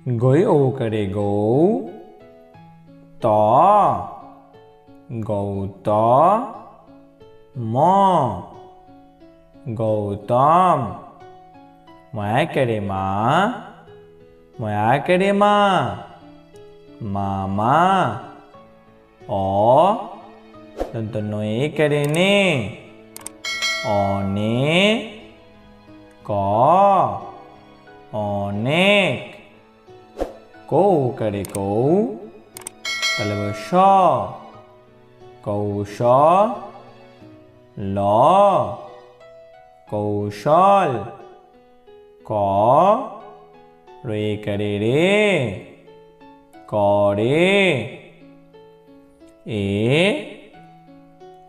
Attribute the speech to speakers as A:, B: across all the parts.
A: गोय ओ करे गौ, त गौत म गौतम। मया करे मा, मया करे मा, मामा। दंतनो ए करे ने, अने क अनेक। को करे कौ, तलब श कौश ल कौशल। क रे करे रे, करे।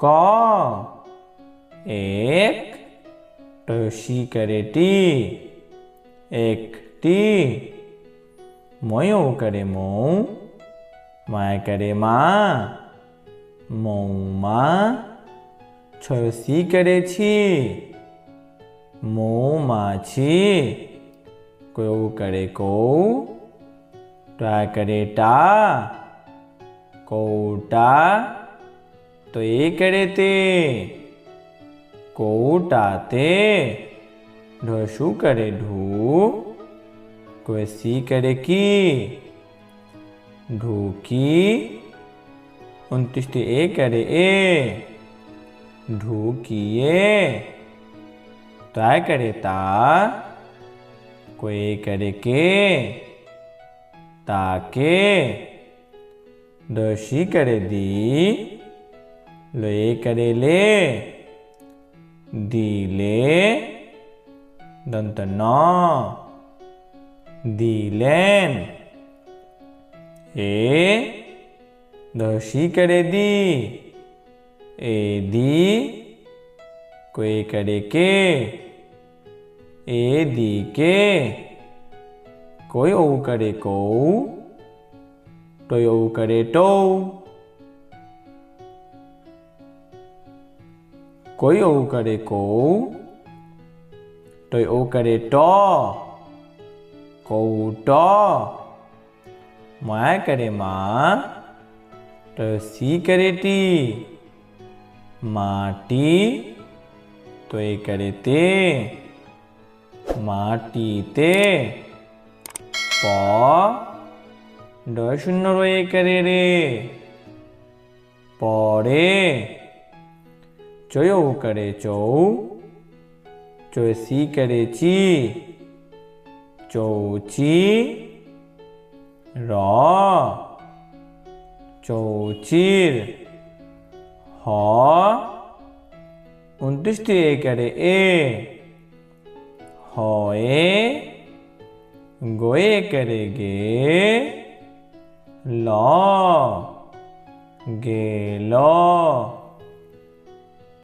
A: क एक। टी करे टी, एकटी। मोयो करे मो, माय करे मा, मौमा। छी करे छी, मौमाछी। को करे को, टा करे टा, कोटा। तो ए करे ते, कोटाते। ढू करे ढू, कोई सी करे की, ढूकी। 29 ए करे ए, ढूकिए। ता करे ता, कोई करे के, ताके। दी करे दी, ले करे ले, दीले। दंत न, दीलेन। दी करे दी, ए दी। कोई करे के, ए दी के। कोई ओ करे को, तो ओ करे तो। कोई ओ करे को, तो ओ करे तो। कौटो। माया करे मा, तो सी करे टी, माटी। तो ए करे ते, माटी ते। शून्य रो ए करे रे, पड़े। चो करे चौ, सी करे ची, चौची। चौचीर। 29 ए करे ए, होए। गोए करे गे, ल गेलो।